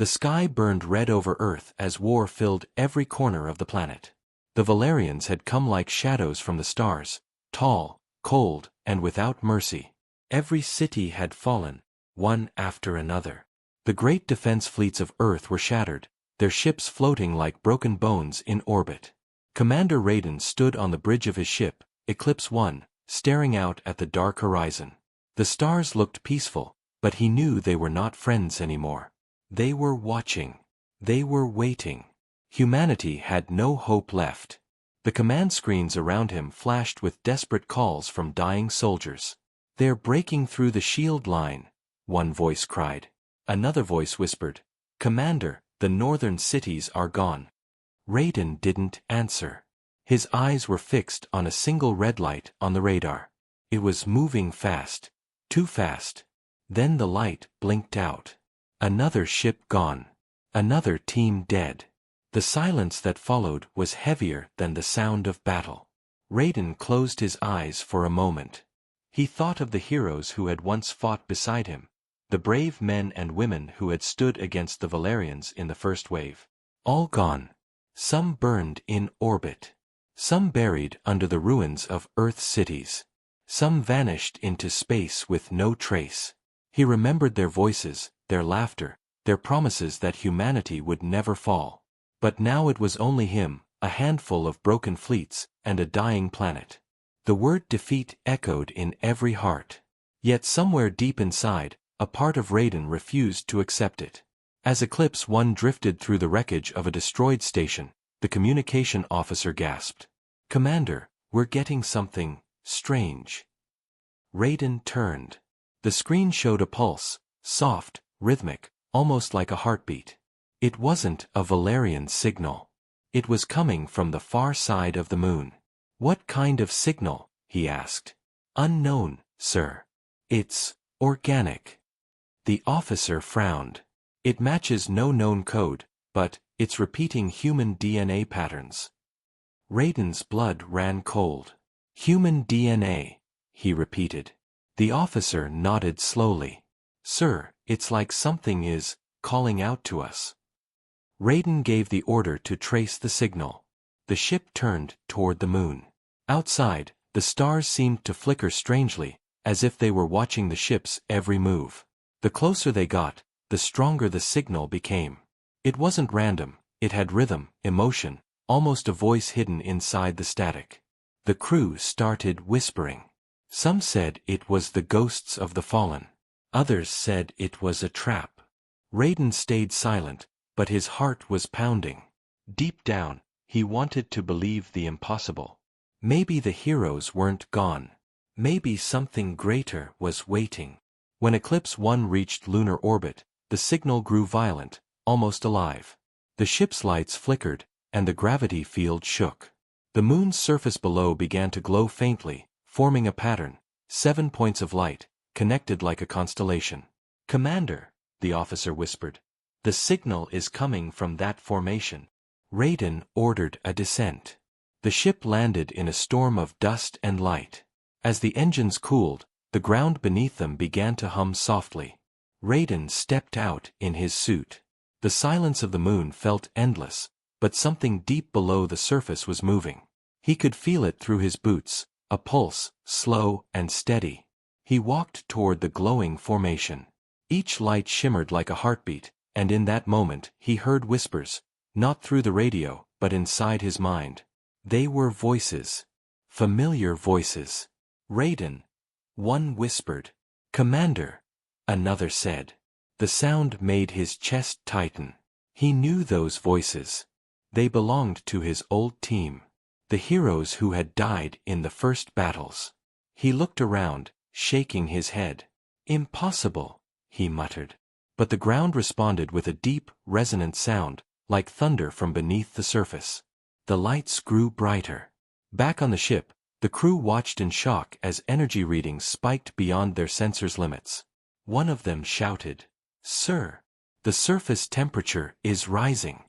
The sky burned red over Earth as war filled every corner of the planet. The Valerians had come like shadows from the stars, tall, cold, and without mercy. Every city had fallen, one after another. The great defense fleets of Earth were shattered, their ships floating like broken bones in orbit. Commander Raiden stood on the bridge of his ship, Eclipse 1, staring out at the dark horizon. The stars looked peaceful, but he knew they were not friends anymore. They were watching. They were waiting. Humanity had no hope left. The command screens around him flashed with desperate calls from dying soldiers. "They're breaking through the shield line," one voice cried. Another voice whispered, "Commander, the northern cities are gone." Raiden didn't answer. His eyes were fixed on a single red light on the radar. It was moving fast. Too fast. Then the light blinked out. Another ship gone. Another team dead. The silence that followed was heavier than the sound of battle. Raiden closed his eyes for a moment. He thought of the heroes who had once fought beside him, the brave men and women who had stood against the Valerians in the first wave. All gone. Some burned in orbit. Some buried under the ruins of Earth's cities. Some vanished into space with no trace. He remembered their voices, their laughter, their promises that humanity would never fall. But now it was only him, a handful of broken fleets, and a dying planet. The word defeat echoed in every heart. Yet somewhere deep inside, a part of Raiden refused to accept it. As Eclipse 1 drifted through the wreckage of a destroyed station, the communication officer gasped, "Commander, we're getting something strange." Raiden turned. The screen showed a pulse, soft, rhythmic, almost like a heartbeat. It wasn't a Valerian signal. It was coming from the far side of the moon. "What kind of signal?" he asked. "Unknown, sir. It's organic." The officer frowned. "It matches no known code, but it's repeating human DNA patterns." Raiden's blood ran cold. "Human DNA," he repeated. The officer nodded slowly. "Sir, it's like something is calling out to us." Raiden gave the order to trace the signal. The ship turned toward the moon. Outside, the stars seemed to flicker strangely, as if they were watching the ship's every move. The closer they got, the stronger the signal became. It wasn't random, it had rhythm, emotion, almost a voice hidden inside the static. The crew started whispering. Some said it was the ghosts of the fallen. Others said it was a trap. Raiden stayed silent, but his heart was pounding. Deep down, he wanted to believe the impossible. Maybe the heroes weren't gone. Maybe something greater was waiting. When Eclipse 1 reached lunar orbit, the signal grew violent, almost alive. The ship's lights flickered, and the gravity field shook. The moon's surface below began to glow faintly, forming a pattern, 7 points of light, connected like a constellation. "Commander," the officer whispered, "the signal is coming from that formation." Raiden ordered a descent. The ship landed in a storm of dust and light. As the engines cooled, the ground beneath them began to hum softly. Raiden stepped out in his suit. The silence of the moon felt endless, but something deep below the surface was moving. He could feel it through his boots, a pulse, slow and steady. He walked toward the glowing formation. Each light shimmered like a heartbeat, and in that moment he heard whispers, not through the radio, but inside his mind. They were voices. Familiar voices. "Raiden," one whispered. "Commander," another said. The sound made his chest tighten. He knew those voices. They belonged to his old team. The heroes who had died in the first battles. He looked around, shaking his head. "Impossible," he muttered. But the ground responded with a deep, resonant sound, like thunder from beneath the surface. The lights grew brighter. Back on the ship, the crew watched in shock as energy readings spiked beyond their sensors' limits. One of them shouted, "Sir, the surface temperature is rising."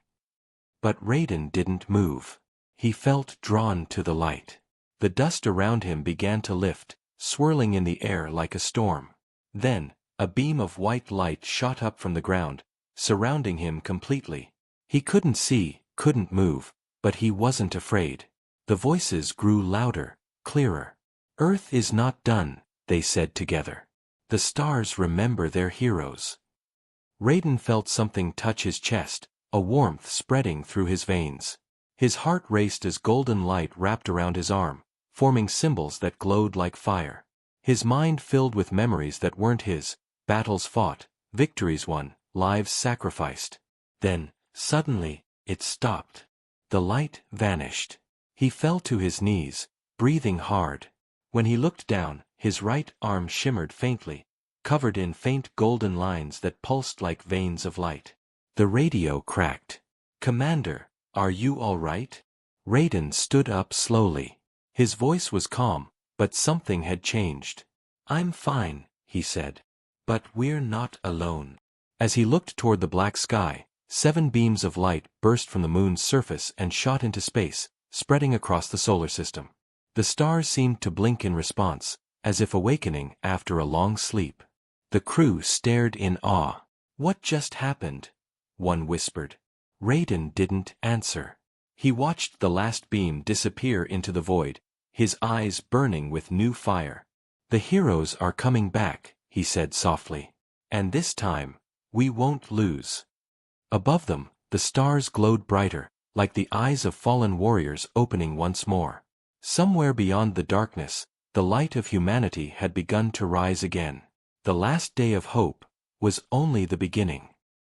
But Raiden didn't move. He felt drawn to the light. The dust around him began to lift, swirling in the air like a storm. Then, a beam of white light shot up from the ground, surrounding him completely. He couldn't see, couldn't move, but he wasn't afraid. The voices grew louder, clearer. Earth is not done, they said together. The stars remember their heroes. Raiden felt something touch his chest, a warmth spreading through his veins. His heart raced as golden light wrapped around his arm, forming symbols that glowed like fire. His mind filled with memories that weren't his, battles fought, victories won, lives sacrificed. Then, suddenly, it stopped. The light vanished. He fell to his knees, breathing hard. When he looked down, his right arm shimmered faintly, covered in faint golden lines that pulsed like veins of light. The radio cracked. "Commander, are you all right?" Raiden stood up slowly. His voice was calm, but something had changed. "I'm fine," he said. "But we're not alone." As he looked toward the black sky, 7 beams of light burst from the moon's surface and shot into space, spreading across the solar system. The stars seemed to blink in response, as if awakening after a long sleep. The crew stared in awe. "What just happened?" one whispered. Raiden didn't answer. He watched the last beam disappear into the void, his eyes burning with new fire. "The heroes are coming back," he said softly. "And this time, we won't lose." Above them, the stars glowed brighter, like the eyes of fallen warriors opening once more. Somewhere beyond the darkness, the light of humanity had begun to rise again. The last day of hope was only the beginning.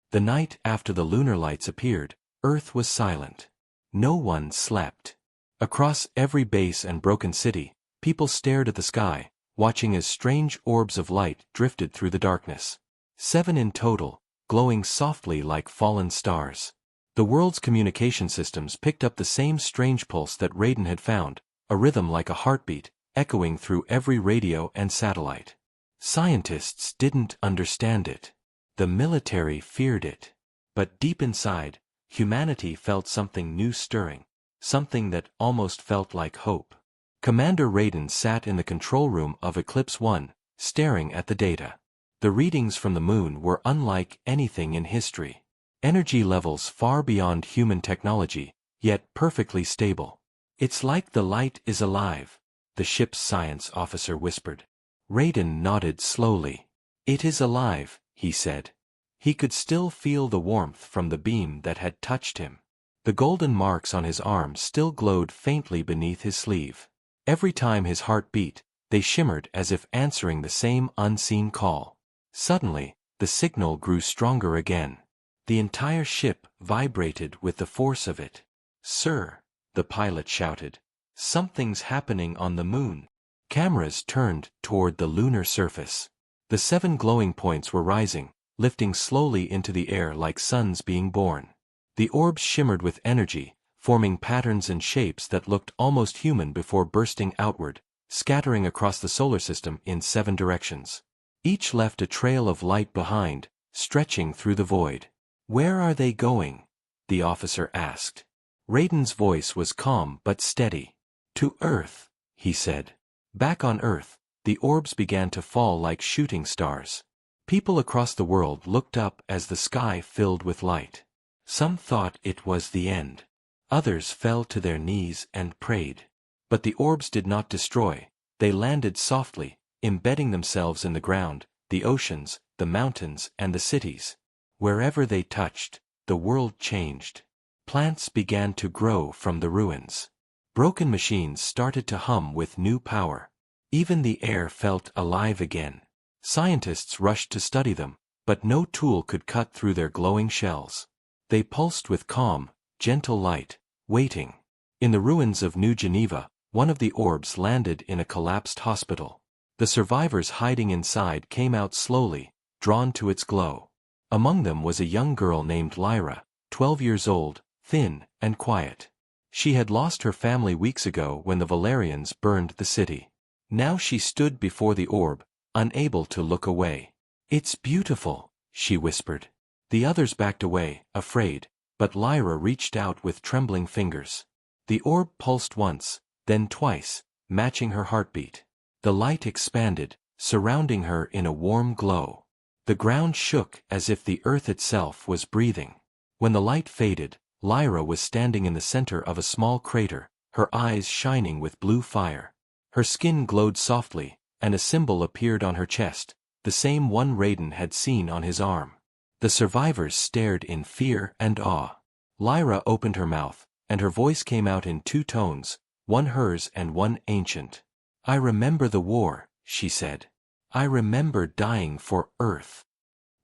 The night after the lunar lights appeared, Earth was silent. No one slept. Across every base and broken city, people stared at the sky, watching as strange orbs of light drifted through the darkness. 7 in total, glowing softly like fallen stars. The world's communication systems picked up the same strange pulse that Raiden had found, a rhythm like a heartbeat, echoing through every radio and satellite. Scientists didn't understand it. The military feared it. But deep inside, humanity felt something new stirring, something that almost felt like hope. Commander Raiden sat in the control room of Eclipse 1, staring at the data. The readings from the moon were unlike anything in history. Energy levels far beyond human technology, yet perfectly stable. "It's like the light is alive," the ship's science officer whispered. Raiden nodded slowly. "It is alive," he said. He could still feel the warmth from the beam that had touched him. The golden marks on his arm still glowed faintly beneath his sleeve. Every time his heart beat, they shimmered as if answering the same unseen call. Suddenly, the signal grew stronger again. The entire ship vibrated with the force of it. "Sir," the pilot shouted, "something's happening on the moon." Cameras turned toward the lunar surface. The 7 glowing points were rising, lifting slowly into the air like suns being born. The orbs shimmered with energy, forming patterns and shapes that looked almost human before bursting outward, scattering across the solar system in 7 directions. Each left a trail of light behind, stretching through the void. "Where are they going?" the officer asked. Raiden's voice was calm but steady. "To Earth," he said. Back on Earth, the orbs began to fall like shooting stars. People across the world looked up as the sky filled with light. Some thought it was the end. Others fell to their knees and prayed. But the orbs did not destroy. They landed softly, embedding themselves in the ground, the oceans, the mountains, and the cities. Wherever they touched, the world changed. Plants began to grow from the ruins. Broken machines started to hum with new power. Even the air felt alive again. Scientists rushed to study them, but no tool could cut through their glowing shells. They pulsed with calm, gentle light, waiting. In the ruins of New Geneva, one of the orbs landed in a collapsed hospital. The survivors hiding inside came out slowly, drawn to its glow. Among them was a young girl named Lyra, 12 years old, thin and quiet. She had lost her family weeks ago when the Valerians burned the city. Now she stood before the orb, unable to look away. "It's beautiful," she whispered. The others backed away, afraid, but Lyra reached out with trembling fingers. The orb pulsed once, then twice, matching her heartbeat. The light expanded, surrounding her in a warm glow. The ground shook as if the earth itself was breathing. When the light faded, Lyra was standing in the center of a small crater, her eyes shining with blue fire. Her skin glowed softly, and a symbol appeared on her chest, the same one Raiden had seen on his arm. The survivors stared in fear and awe. Lyra opened her mouth, and her voice came out in two tones, one hers and one ancient. "I remember the war," she said. "I remember dying for Earth."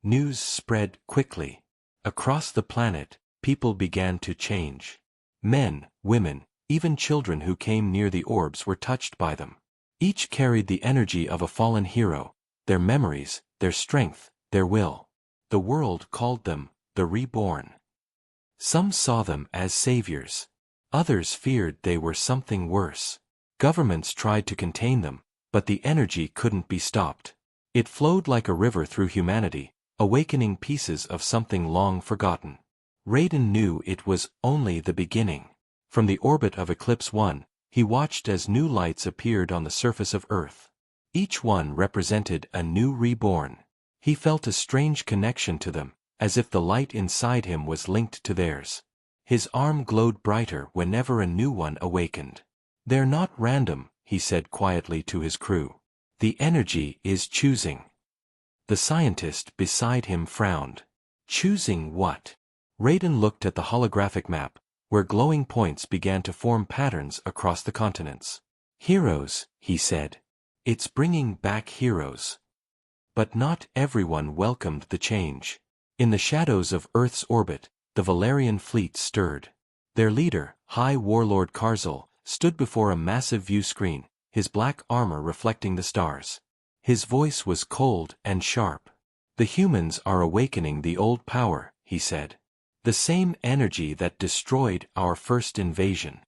News spread quickly. Across the planet, people began to change. Men, women, even children who came near the orbs were touched by them. Each carried the energy of a fallen hero, their memories, their strength, their will. The world called them the Reborn. Some saw them as saviors. Others feared they were something worse. Governments tried to contain them, but the energy couldn't be stopped. It flowed like a river through humanity, awakening pieces of something long forgotten. Raiden knew it was only the beginning. From the orbit of Eclipse 1, he watched as new lights appeared on the surface of Earth. Each one represented a new reborn. He felt a strange connection to them, as if the light inside him was linked to theirs. His arm glowed brighter whenever a new one awakened. "They're not random," he said quietly to his crew. "The energy is choosing." The scientist beside him frowned. "Choosing what?" Raiden looked at the holographic map, where glowing points began to form patterns across the continents. "Heroes," he said. "It's bringing back heroes." But not everyone welcomed the change. In the shadows of Earth's orbit, the Valerian fleet stirred. Their leader, High Warlord Karzal, stood before a massive view screen, his black armor reflecting the stars. His voice was cold and sharp. "The humans are awakening the old power," he said. "The same energy that destroyed our first invasion."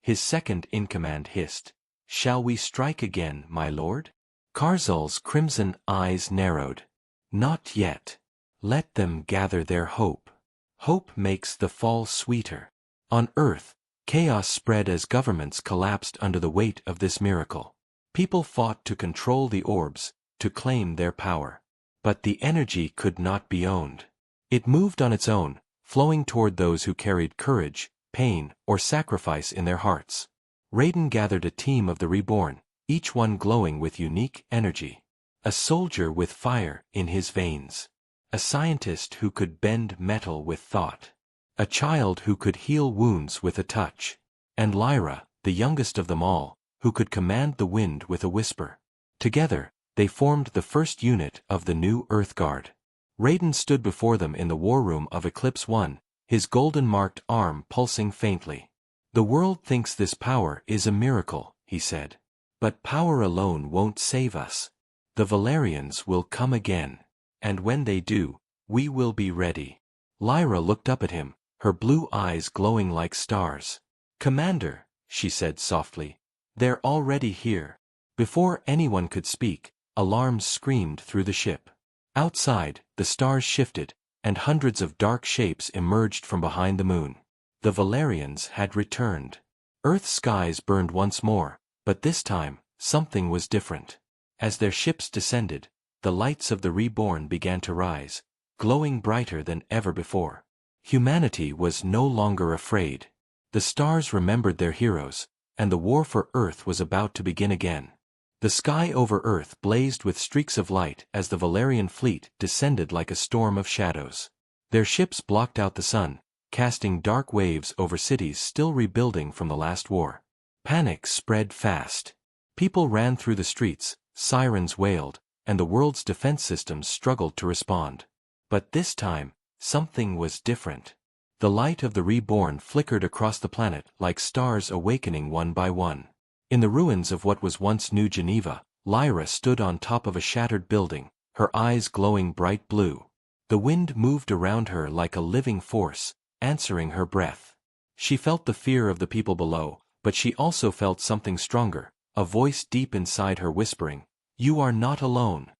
His second-in-command hissed, "Shall we strike again, my lord?" Karzal's crimson eyes narrowed. "Not yet. Let them gather their hope. Hope makes the fall sweeter." On Earth, chaos spread as governments collapsed under the weight of this miracle. People fought to control the orbs, to claim their power. But the energy could not be owned. It moved on its own, flowing toward those who carried courage, pain, or sacrifice in their hearts. Raiden gathered a team of the Reborn, each one glowing with unique energy. A soldier with fire in his veins. A scientist who could bend metal with thought. A child who could heal wounds with a touch. And Lyra, the youngest of them all, who could command the wind with a whisper. Together, they formed the first unit of the new Earth Guard. Raiden stood before them in the war room of Eclipse 1, his golden-marked arm pulsing faintly. "The world thinks this power is a miracle," he said. "But power alone won't save us. The Valerians will come again. And when they do, we will be ready." Lyra looked up at him, her blue eyes glowing like stars. "Commander," she said softly, "they're already here." Before anyone could speak, alarms screamed through the ship. Outside, the stars shifted, and hundreds of dark shapes emerged from behind the moon. The Valerians had returned. Earth's skies burned once more, but this time, something was different. As their ships descended, the lights of the Reborn began to rise, glowing brighter than ever before. Humanity was no longer afraid. The stars remembered their heroes, and the war for Earth was about to begin again. The sky over Earth blazed with streaks of light as the Valerian fleet descended like a storm of shadows. Their ships blocked out the sun, casting dark waves over cities still rebuilding from the last war. Panic spread fast. People ran through the streets, sirens wailed, and the world's defense systems struggled to respond. But this time, something was different. The light of the Reborn flickered across the planet like stars awakening one by one. In the ruins of what was once New Geneva, Lyra stood on top of a shattered building, her eyes glowing bright blue. The wind moved around her like a living force, answering her breath. She felt the fear of the people below, but she also felt something stronger, a voice deep inside her whispering, "You are not alone."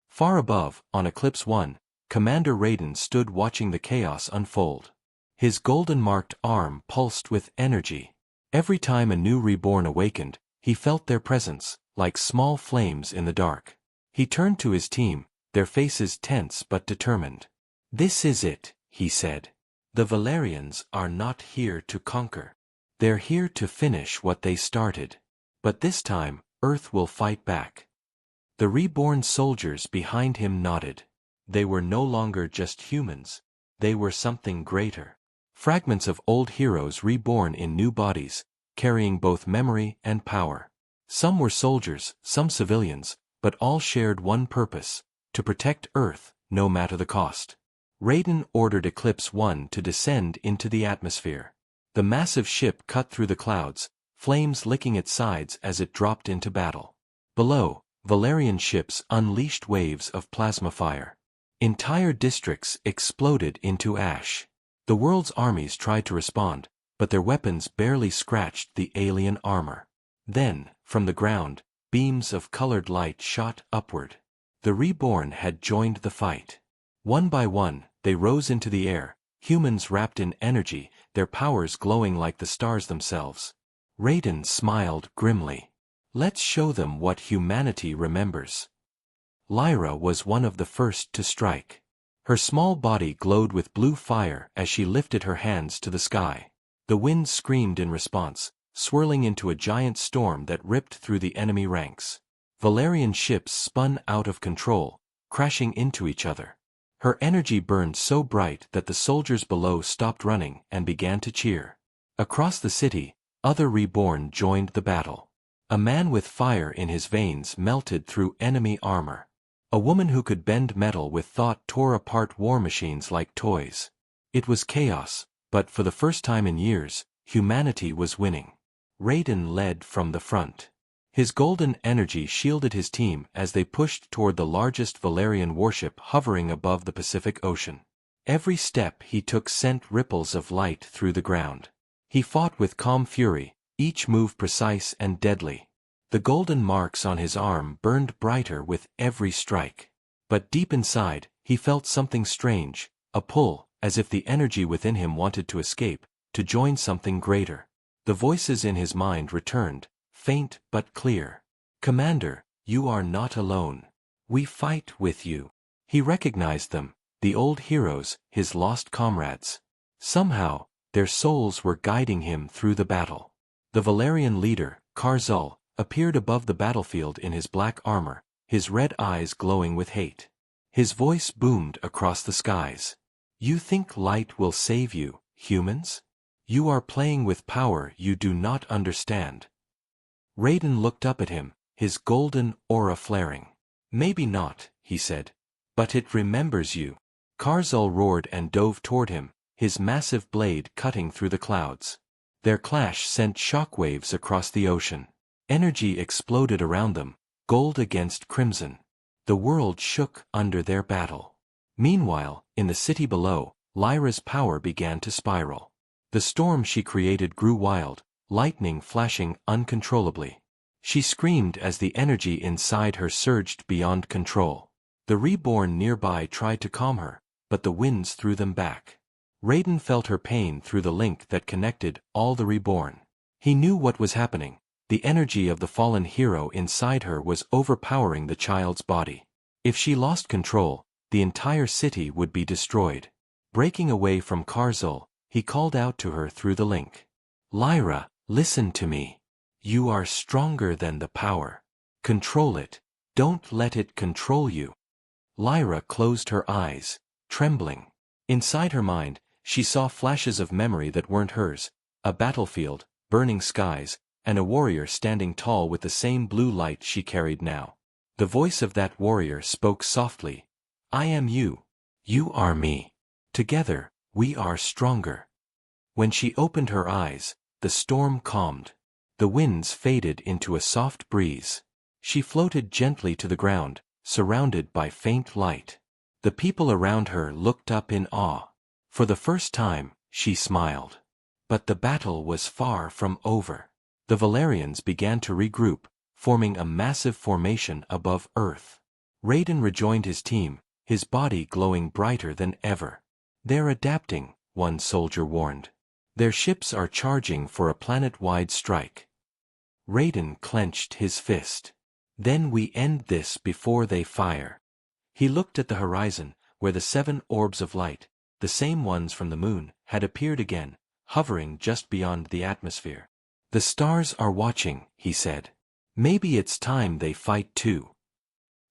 Far above, on Eclipse 1, Commander Raiden stood watching the chaos unfold. His golden-marked arm pulsed with energy. Every time a new Reborn awakened, he felt their presence, like small flames in the dark. He turned to his team, their faces tense but determined. "This is it," he said. "The Valerians are not here to conquer. They're here to finish what they started. But this time, Earth will fight back." The reborn soldiers behind him nodded. They were no longer just humans. They were something greater. Fragments of old heroes reborn in new bodies, carrying both memory and power. Some were soldiers, some civilians, but all shared one purpose: to protect Earth, no matter the cost. Raiden ordered Eclipse 1 to descend into the atmosphere. The massive ship cut through the clouds, flames licking its sides as it dropped into battle. Below, Valerian ships unleashed waves of plasma fire. Entire districts exploded into ash. The world's armies tried to respond, but their weapons barely scratched the alien armor. Then, from the ground, beams of colored light shot upward. The reborn had joined the fight. One by one, they rose into the air, humans wrapped in energy, their powers glowing like the stars themselves. Raiden smiled grimly. "Let's show them what humanity remembers." Lyra was one of the first to strike. Her small body glowed with blue fire as she lifted her hands to the sky. The wind screamed in response, swirling into a giant storm that ripped through the enemy ranks. Valerian ships spun out of control, crashing into each other. Her energy burned so bright that the soldiers below stopped running and began to cheer. Across the city, other reborn joined the battle. A man with fire in his veins melted through enemy armor. A woman who could bend metal with thought tore apart war machines like toys. It was chaos, but for the first time in years, humanity was winning. Raiden led from the front. His golden energy shielded his team as they pushed toward the largest Valerian warship hovering above the Pacific Ocean. Every step he took sent ripples of light through the ground. He fought with calm fury, each move precise and deadly. The golden marks on his arm burned brighter with every strike. But deep inside, he felt something strange, a pull, as if the energy within him wanted to escape, to join something greater. The voices in his mind returned, faint but clear. "Commander, you are not alone. We fight with you." He recognized them, the old heroes, his lost comrades. Somehow, their souls were guiding him through the battle. The Valerian leader, Karzul, appeared above the battlefield in his black armor, his red eyes glowing with hate. His voice boomed across the skies. "You think light will save you, humans? You are playing with power you do not understand." Raiden looked up at him, his golden aura flaring. "Maybe not," he said. "But it remembers you." Karzul roared and dove toward him, his massive blade cutting through the clouds. Their clash sent shockwaves across the ocean. Energy exploded around them, gold against crimson. The world shook under their battle. Meanwhile, in the city below, Lyra's power began to spiral. The storm she created grew wild, lightning flashing uncontrollably. She screamed as the energy inside her surged beyond control. The reborn nearby tried to calm her, but the winds threw them back. Raiden felt her pain through the link that connected all the reborn. He knew what was happening. The energy of the fallen hero inside her was overpowering the child's body. If she lost control, the entire city would be destroyed. Breaking away from Karzul, he called out to her through the link. "Lyra, listen to me. You are stronger than the power. Control it. Don't let it control you." Lyra closed her eyes, trembling. Inside her mind, she saw flashes of memory that weren't hers, a battlefield, burning skies, and a warrior standing tall with the same blue light she carried now. The voice of that warrior spoke softly. "I am you. You are me. Together, we are stronger." When she opened her eyes, the storm calmed. The winds faded into a soft breeze. She floated gently to the ground, surrounded by faint light. The people around her looked up in awe. For the first time, she smiled. But the battle was far from over. The Valerians began to regroup, forming a massive formation above Earth. Raiden rejoined his team, his body glowing brighter than ever. "They're adapting," one soldier warned. "Their ships are charging for a planet-wide strike." Raiden clenched his fist. "Then we end this before they fire." He looked at the horizon, where the 7 orbs of light, the same ones from the moon, had appeared again, hovering just beyond the atmosphere. "The stars are watching," he said. "Maybe it's time they fight too."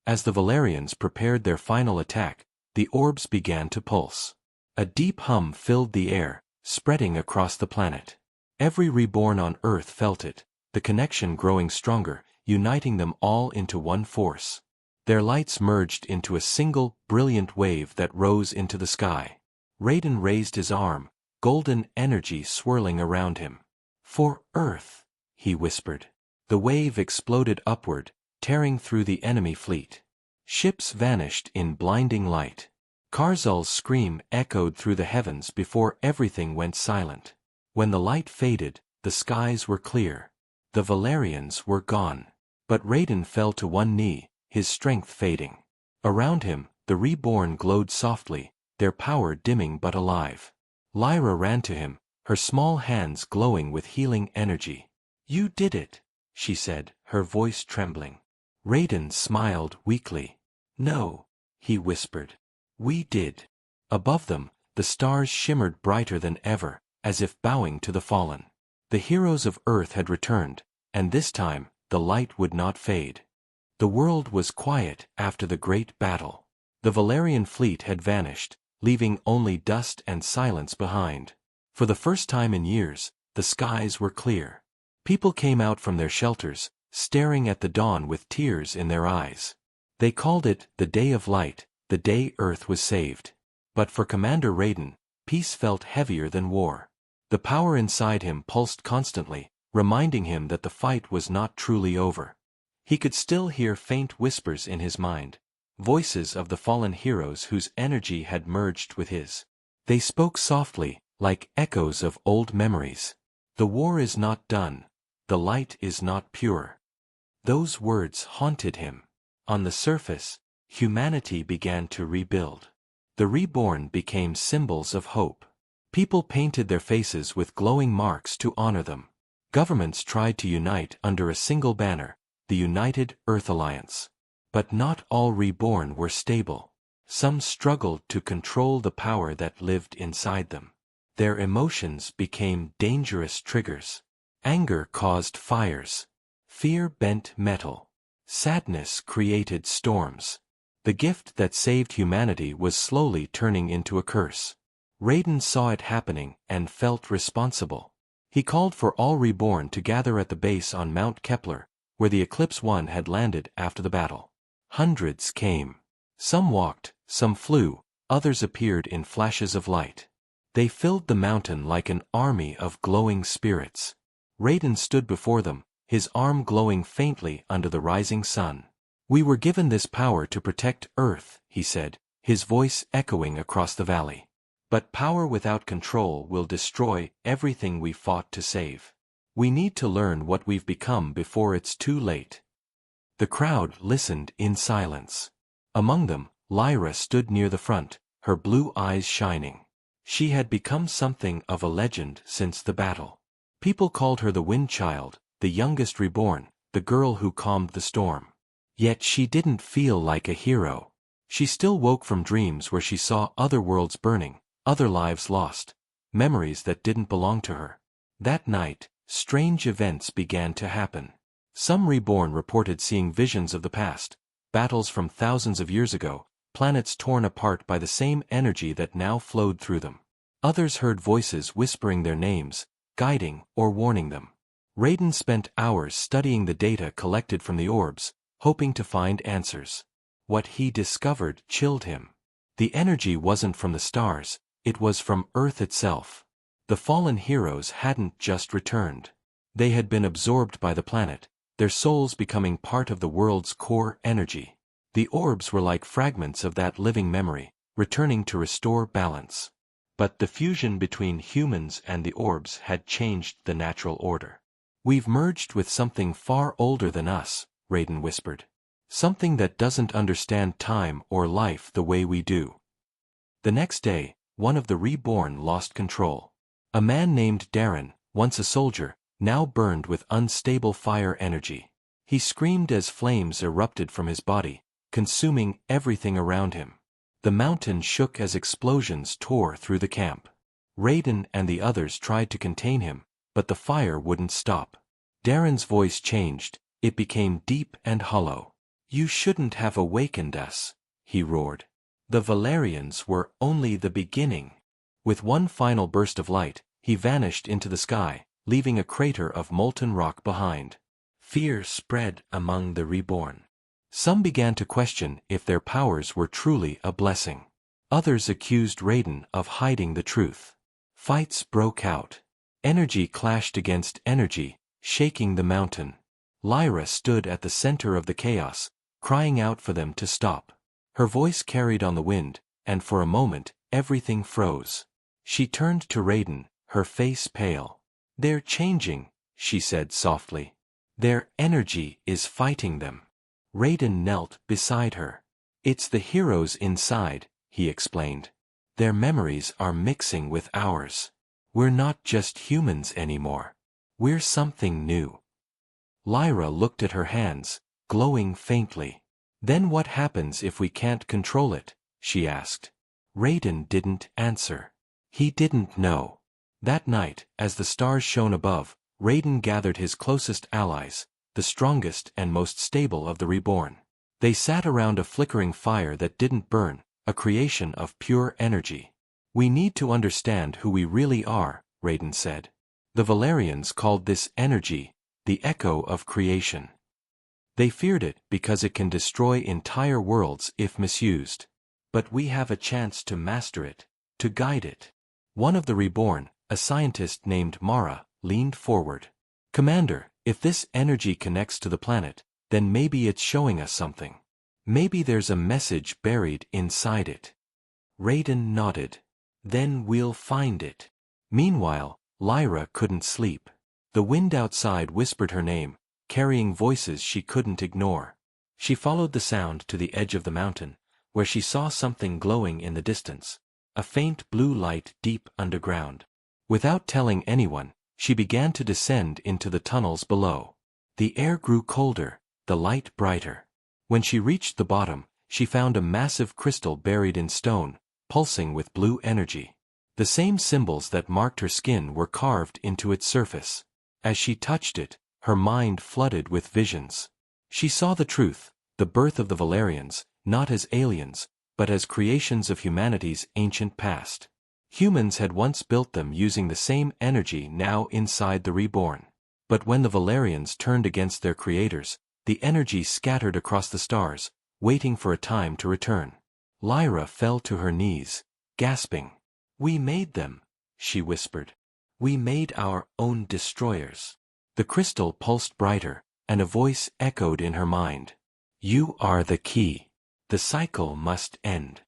As the Valerians prepared their final attack, the orbs began to pulse. A deep hum filled the air, spreading across the planet. Every reborn on Earth felt it, the connection growing stronger, uniting them all into one force. Their lights merged into a single, brilliant wave that rose into the sky. Raiden raised his arm, golden energy swirling around him. "For Earth," he whispered. The wave exploded upward, tearing through the enemy fleet. Ships vanished in blinding light. Karzul's scream echoed through the heavens before everything went silent. When the light faded, the skies were clear. The Valerians were gone. But Raiden fell to one knee, his strength fading. Around him, the reborn glowed softly, their power dimming but alive. Lyra ran to him, her small hands glowing with healing energy. "You did it," she said, her voice trembling. Raiden smiled weakly. "No," he whispered. "We did." Above them, the stars shimmered brighter than ever, as if bowing to the fallen. The heroes of Earth had returned, and this time, the light would not fade. The world was quiet after the great battle. The Valerian fleet had vanished, leaving only dust and silence behind. For the first time in years, the skies were clear. People came out from their shelters, staring at the dawn with tears in their eyes. They called it the Day of Light, the day Earth was saved. But for Commander Raiden, peace felt heavier than war. The power inside him pulsed constantly, reminding him that the fight was not truly over. He could still hear faint whispers in his mind, voices of the fallen heroes whose energy had merged with his. They spoke softly, like echoes of old memories. "The war is not done. The light is not pure." Those words haunted him. On the surface, humanity began to rebuild. The reborn became symbols of hope. People painted their faces with glowing marks to honor them. Governments tried to unite under a single banner, the United Earth Alliance. But not all reborn were stable. Some struggled to control the power that lived inside them. Their emotions became dangerous triggers. Anger caused fires. Fear bent metal. Sadness created storms. The gift that saved humanity was slowly turning into a curse. Raiden saw it happening and felt responsible. He called for all reborn to gather at the base on Mount Kepler, where the Eclipse One had landed after the battle. Hundreds came. Some walked, some flew, others appeared in flashes of light. They filled the mountain like an army of glowing spirits. Raiden stood before them, his arm glowing faintly under the rising sun. "We were given this power to protect Earth," he said, his voice echoing across the valley. "But power without control will destroy everything we fought to save. We need to learn what we've become before it's too late." The crowd listened in silence. Among them, Lyra stood near the front, her blue eyes shining. She had become something of a legend since the battle. People called her the Wind Child, the youngest reborn, the girl who calmed the storm. Yet she didn't feel like a hero. She still woke from dreams where she saw other worlds burning, other lives lost, memories that didn't belong to her. That night, strange events began to happen. Some reborn reported seeing visions of the past, battles from thousands of years ago, planets torn apart by the same energy that now flowed through them. Others heard voices whispering their names, guiding or warning them. Raiden spent hours studying the data collected from the orbs, hoping to find answers. What he discovered chilled him. The energy wasn't from the stars, it was from Earth itself. The fallen heroes hadn't just returned. They had been absorbed by the planet, their souls becoming part of the world's core energy. The orbs were like fragments of that living memory, returning to restore balance. But the fusion between humans and the orbs had changed the natural order. "We've merged with something far older than us," Raiden whispered. "Something that doesn't understand time or life the way we do." The next day, one of the reborn lost control. A man named Darren, once a soldier, now burned with unstable fire energy. He screamed as flames erupted from his body, consuming everything around him. The mountain shook as explosions tore through the camp. Raiden and the others tried to contain him, but the fire wouldn't stop. Darren's voice changed, it became deep and hollow. "You shouldn't have awakened us," he roared. "The Valerians were only the beginning." With one final burst of light, he vanished into the sky, leaving a crater of molten rock behind. Fear spread among the reborn. Some began to question if their powers were truly a blessing. Others accused Raiden of hiding the truth. Fights broke out. Energy clashed against energy, shaking the mountain. Lyra stood at the center of the chaos, crying out for them to stop. Her voice carried on the wind, and for a moment, everything froze. She turned to Raiden, her face pale. "They're changing," she said softly. "Their energy is fighting them." Raiden knelt beside her. "It's the heroes inside," he explained. "Their memories are mixing with ours. We're not just humans anymore. We're something new." Lyra looked at her hands, glowing faintly. "Then what happens if we can't control it?" she asked. Raiden didn't answer. He didn't know. That night, as the stars shone above, Raiden gathered his closest allies, the strongest and most stable of the reborn. They sat around a flickering fire that didn't burn, a creation of pure energy. "We need to understand who we really are," Raiden said. "The Valerians called this energy the echo of creation. They feared it because it can destroy entire worlds if misused. But we have a chance to master it, to guide it." One of the reborn, a scientist named Mara, leaned forward. "Commander, if this energy connects to the planet, then maybe it's showing us something. Maybe there's a message buried inside it." Raiden nodded. "Then we'll find it." Meanwhile, Lyra couldn't sleep. The wind outside whispered her name, carrying voices she couldn't ignore. She followed the sound to the edge of the mountain, where she saw something glowing in the distance, a faint blue light deep underground. Without telling anyone, she began to descend into the tunnels below. The air grew colder, the light brighter. When she reached the bottom, she found a massive crystal buried in stone, pulsing with blue energy. The same symbols that marked her skin were carved into its surface. As she touched it, her mind flooded with visions. She saw the truth, the birth of the Valerians, not as aliens, but as creations of humanity's ancient past. Humans had once built them using the same energy now inside the reborn. But when the Valerians turned against their creators, the energy scattered across the stars, waiting for a time to return. Lyra fell to her knees, gasping. "We made them," she whispered. "We made our own destroyers." The crystal pulsed brighter, and a voice echoed in her mind. "You are the key. The cycle must end."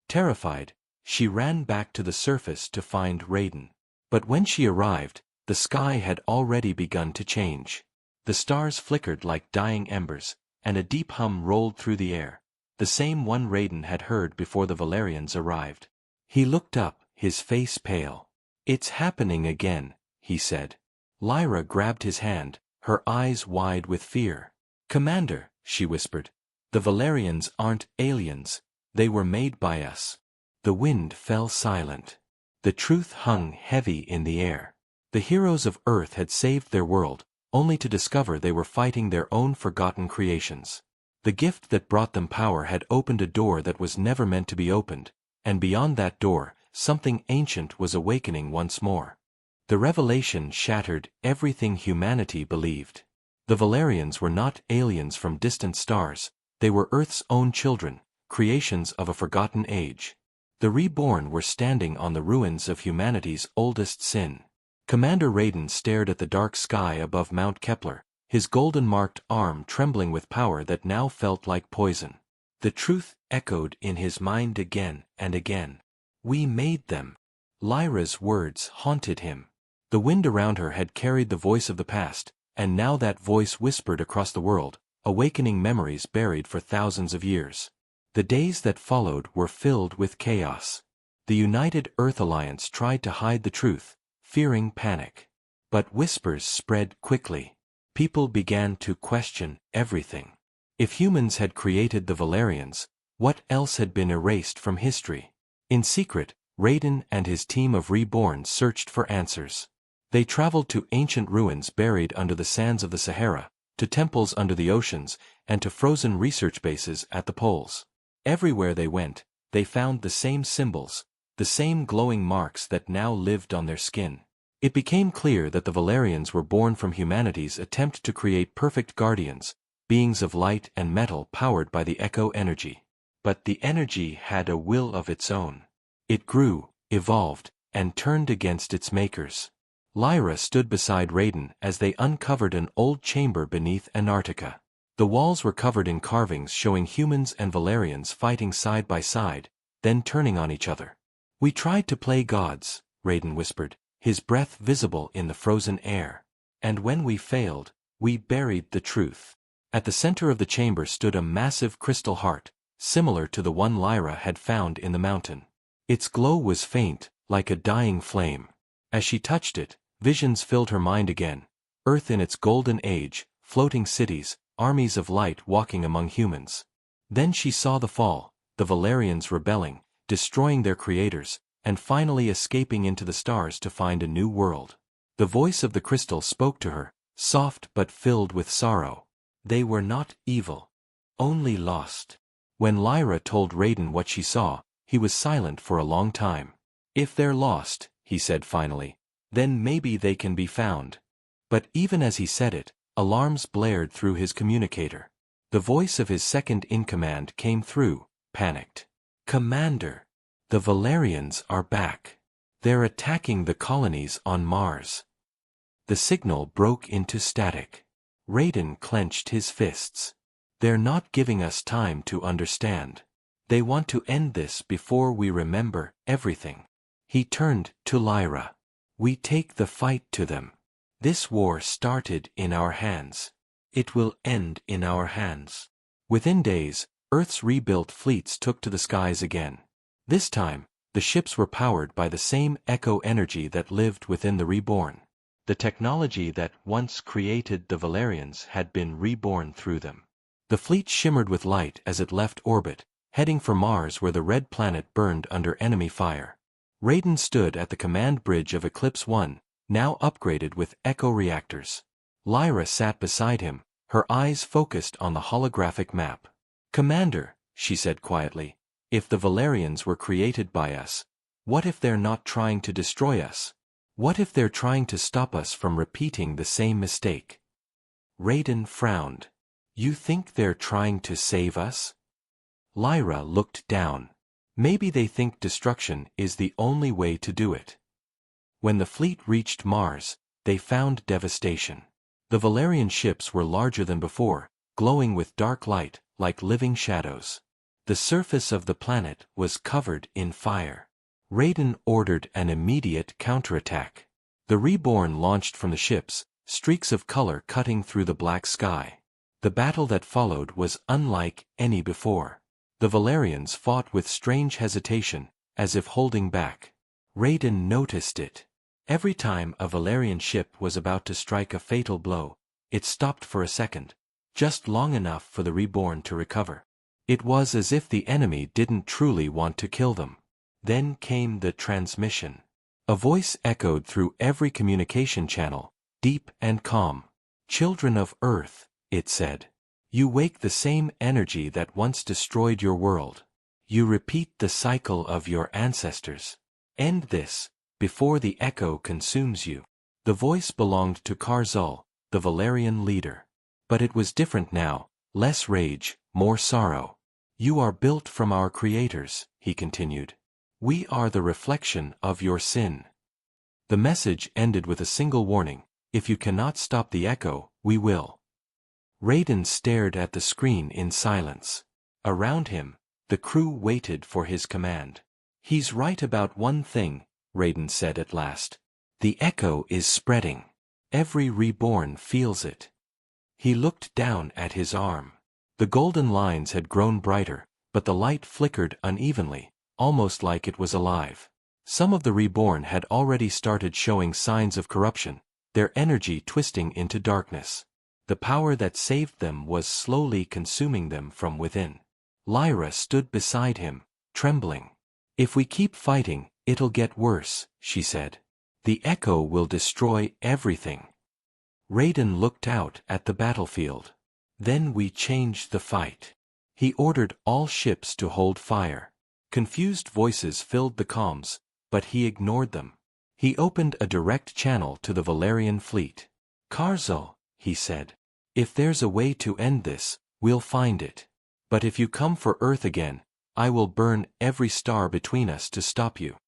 Terrified, she ran back to the surface to find Raiden. But when she arrived, the sky had already begun to change. The stars flickered like dying embers, and a deep hum rolled through the air, the same one Raiden had heard before the Valerians arrived. He looked up, his face pale. "It's happening again," he said. Lyra grabbed his hand, her eyes wide with fear. "Commander," she whispered, "the Valerians aren't aliens, they were made by us." The wind fell silent. The truth hung heavy in the air. The heroes of Earth had saved their world, only to discover they were fighting their own forgotten creations. The gift that brought them power had opened a door that was never meant to be opened, and beyond that door, something ancient was awakening once more. The revelation shattered everything humanity believed. The Valerians were not aliens from distant stars, they were Earth's own children, creations of a forgotten age. The reborn were standing on the ruins of humanity's oldest sin. Commander Raiden stared at the dark sky above Mount Kepler, his golden-marked arm trembling with power that now felt like poison. The truth echoed in his mind again and again. "We made them." Lyra's words haunted him. The wind around her had carried the voice of the past, and now that voice whispered across the world, awakening memories buried for thousands of years. The days that followed were filled with chaos. The United Earth Alliance tried to hide the truth, fearing panic. But whispers spread quickly. People began to question everything. If humans had created the Valerians, what else had been erased from history? In secret, Raiden and his team of reborn searched for answers. They traveled to ancient ruins buried under the sands of the Sahara, to temples under the oceans, and to frozen research bases at the poles. Everywhere they went, they found the same symbols, the same glowing marks that now lived on their skin. It became clear that the Valerians were born from humanity's attempt to create perfect guardians, beings of light and metal powered by the echo energy. But the energy had a will of its own. It grew, evolved, and turned against its makers. Lyra stood beside Raiden as they uncovered an old chamber beneath Antarctica. The walls were covered in carvings showing humans and Valerians fighting side by side, then turning on each other. "We tried to play gods," Raiden whispered, his breath visible in the frozen air. "And when we failed, we buried the truth." At the center of the chamber stood a massive crystal heart, similar to the one Lyra had found in the mountain. Its glow was faint, like a dying flame. As she touched it, visions filled her mind again. Earth in its golden age, floating cities, armies of light walking among humans. Then she saw the fall, the Valerians rebelling, destroying their creators, and finally escaping into the stars to find a new world. The voice of the crystal spoke to her, soft but filled with sorrow. They were not evil, only lost. When Lyra told Raiden what she saw, he was silent for a long time. "If they're lost," he said finally, "then maybe they can be found." But even as he said it, alarms blared through his communicator. The voice of his second-in-command came through, panicked. "Commander, the Valerians are back. They're attacking the colonies on Mars." The signal broke into static. Raiden clenched his fists. "They're not giving us time to understand. They want to end this before we remember everything." He turned to Lyra. "We take the fight to them. This war started in our hands. It will end in our hands." Within days, Earth's rebuilt fleets took to the skies again. This time, the ships were powered by the same echo energy that lived within the reborn. The technology that once created the Valerians had been reborn through them. The fleet shimmered with light as it left orbit, heading for Mars where the red planet burned under enemy fire. Raiden stood at the command bridge of Eclipse 1, now upgraded with echo reactors. Lyra sat beside him, her eyes focused on the holographic map. "Commander," she said quietly, "if the Valerians were created by us, what if they're not trying to destroy us? What if they're trying to stop us from repeating the same mistake?" Raiden frowned. "You think they're trying to save us?" Lyra looked down. "Maybe they think destruction is the only way to do it." When the fleet reached Mars, they found devastation. The Valerian ships were larger than before, glowing with dark light, like living shadows. The surface of the planet was covered in fire. Raiden ordered an immediate counterattack. The Reborn launched from the ships, streaks of color cutting through the black sky. The battle that followed was unlike any before. The Valerians fought with strange hesitation, as if holding back. Raiden noticed it. Every time a Valerian ship was about to strike a fatal blow, it stopped for a second, just long enough for the Reborn to recover. It was as if the enemy didn't truly want to kill them. Then came the transmission. A voice echoed through every communication channel, deep and calm. "Children of Earth," it said. "You wake the same energy that once destroyed your world. You repeat the cycle of your ancestors. End this, before the echo consumes you." The voice belonged to Karzul, the Valerian leader. But it was different now, less rage, more sorrow. "You are built from our creators," he continued. "We are the reflection of your sin." The message ended with a single warning: "If you cannot stop the echo, we will." Raiden stared at the screen in silence. Around him, the crew waited for his command. "He's right about one thing," Raiden said at last. "The echo is spreading. Every Reborn feels it." He looked down at his arm. The golden lines had grown brighter, but the light flickered unevenly, almost like it was alive. Some of the Reborn had already started showing signs of corruption, their energy twisting into darkness. The power that saved them was slowly consuming them from within. Lyra stood beside him, trembling. "If we keep fighting, it'll get worse," she said. "The echo will destroy everything." Raiden looked out at the battlefield. "Then we change the fight." He ordered all ships to hold fire. Confused voices filled the comms, but he ignored them. He opened a direct channel to the Valerian fleet. "Karzel," he said, "if there's a way to end this, we'll find it. But if you come for Earth again, I will burn every star between us to stop you."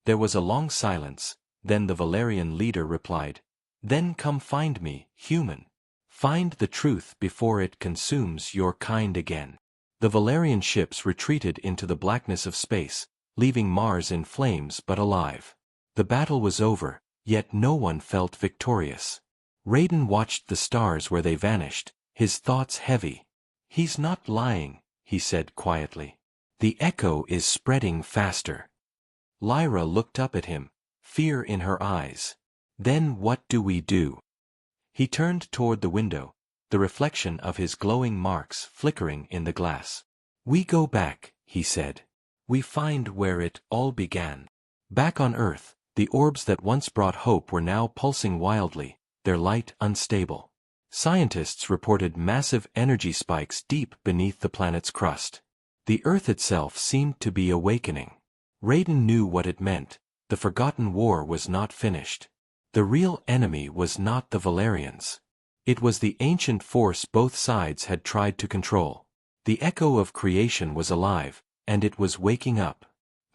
There was a long silence, then the Valerian leader replied, "Then come find me, human. Find the truth before it consumes your kind again." The Valerian ships retreated into the blackness of space, leaving Mars in flames but alive. The battle was over, yet no one felt victorious. Raiden watched the stars where they vanished, his thoughts heavy. "He's not lying," he said quietly. "The echo is spreading faster." Lyra looked up at him, fear in her eyes. "Then what do we do?" He turned toward the window, the reflection of his glowing marks flickering in the glass. "We go back," he said. "We find where it all began." Back on Earth, the orbs that once brought hope were now pulsing wildly, their light unstable. Scientists reported massive energy spikes deep beneath the planet's crust. The Earth itself seemed to be awakening. Raiden knew what it meant. The forgotten war was not finished. The real enemy was not the Valerians. It was the ancient force both sides had tried to control. The echo of creation was alive, and it was waking up.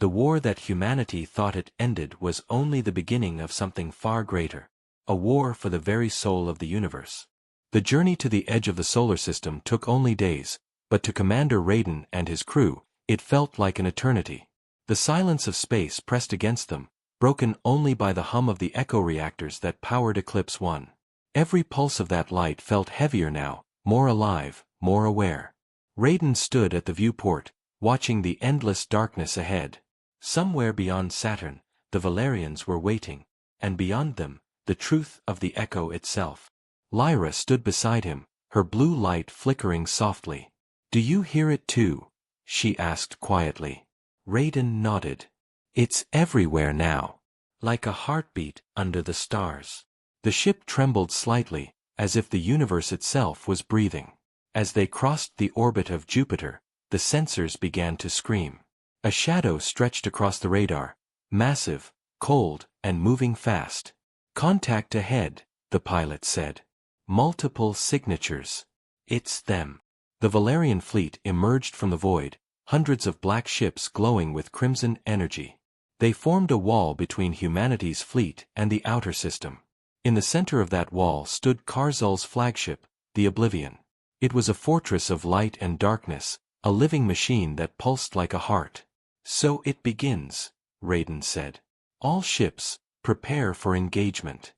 The war that humanity thought it ended was only the beginning of something far greater. A war for the very soul of the universe. The journey to the edge of the solar system took only days, but to Commander Raiden and his crew, it felt like an eternity. The silence of space pressed against them, broken only by the hum of the echo reactors that powered Eclipse 1. Every pulse of that light felt heavier now, more alive, more aware. Raiden stood at the viewport, watching the endless darkness ahead. Somewhere beyond Saturn, the Valerians were waiting, and beyond them, the truth of the echo itself. Lyra stood beside him, her blue light flickering softly. "Do you hear it too?" she asked quietly. Raiden nodded. "It's everywhere now. Like a heartbeat under the stars." The ship trembled slightly, as if the universe itself was breathing. As they crossed the orbit of Jupiter, the sensors began to scream. A shadow stretched across the radar, massive, cold, and moving fast. "Contact ahead," the pilot said. "Multiple signatures. It's them." The Valerian fleet emerged from the void, hundreds of black ships glowing with crimson energy. They formed a wall between humanity's fleet and the outer system. In the center of that wall stood Karzul's flagship, the Oblivion. It was a fortress of light and darkness, a living machine that pulsed like a heart. "So it begins," Raiden said. "All ships, prepare for engagement."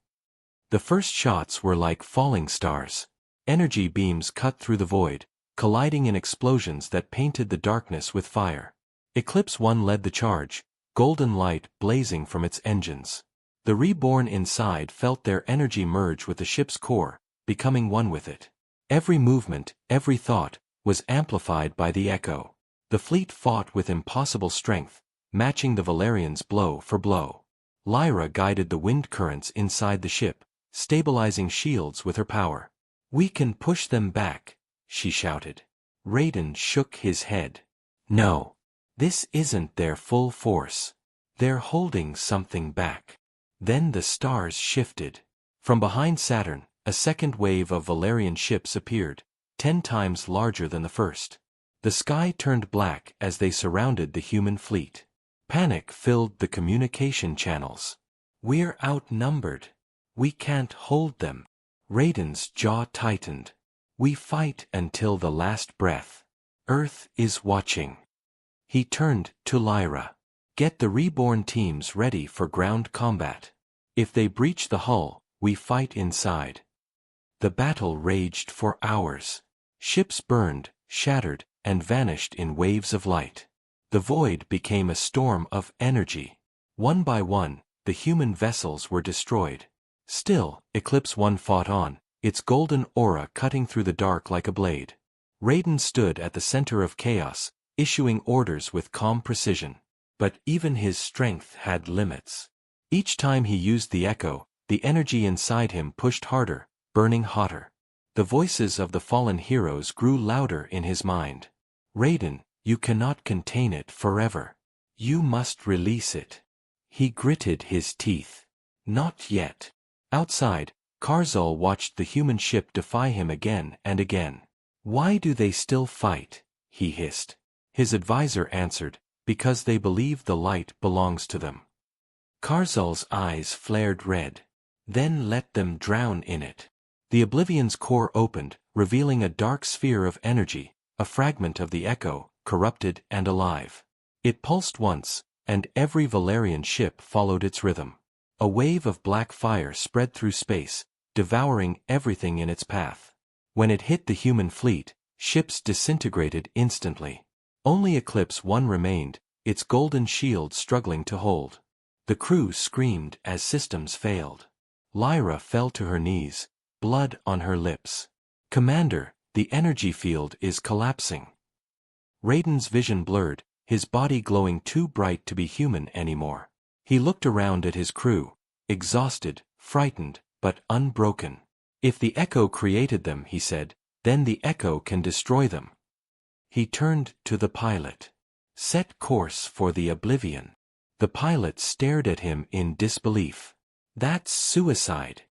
The first shots were like falling stars. Energy beams cut through the void, colliding in explosions that painted the darkness with fire. Eclipse 1 led the charge, golden light blazing from its engines. The reborn inside felt their energy merge with the ship's core, becoming one with it. Every movement, every thought, was amplified by the echo. The fleet fought with impossible strength, matching the Valerians blow for blow. Lyra guided the wind currents inside the ship, stabilizing shields with her power. "We can push them back," she shouted. Raiden shook his head. "No. This isn't their full force. They're holding something back." Then the stars shifted. From behind Saturn, a second wave of Valerian ships appeared, 10 times larger than the first. The sky turned black as they surrounded the human fleet. Panic filled the communication channels. "We're outnumbered. We can't hold them." Raiden's jaw tightened. "We fight until the last breath. Earth is watching." He turned to Lyra. "Get the reborn teams ready for ground combat. If they breach the hull, we fight inside." The battle raged for hours. Ships burned, shattered, and vanished in waves of light. The void became a storm of energy. One by one, the human vessels were destroyed. Still, Eclipse 1 fought on, its golden aura cutting through the dark like a blade. Raiden stood at the center of chaos, issuing orders with calm precision. But even his strength had limits. Each time he used the echo, the energy inside him pushed harder, burning hotter. The voices of the fallen heroes grew louder in his mind. Raiden, you cannot contain it forever. You must release it. He gritted his teeth. Not yet. Outside, Karzal watched the human ship defy him again and again. Why do they still fight? He hissed. His advisor answered, because they believe the light belongs to them. Karzal's eyes flared red. Then let them drown in it. The Oblivion's core opened, revealing a dark sphere of energy, a fragment of the echo, corrupted and alive. It pulsed once, and every Valerian ship followed its rhythm. A wave of black fire spread through space, devouring everything in its path. When it hit the human fleet, ships disintegrated instantly. Only Eclipse 1 remained, its golden shield struggling to hold. The crew screamed as systems failed. Lyra fell to her knees, blood on her lips. Commander, the energy field is collapsing. Raiden's vision blurred, his body glowing too bright to be human anymore. He looked around at his crew, exhausted, frightened, but unbroken. If the echo created them, he said, then the echo can destroy them. He turned to the pilot. Set course for the Oblivion. The pilot stared at him in disbelief. That's suicide.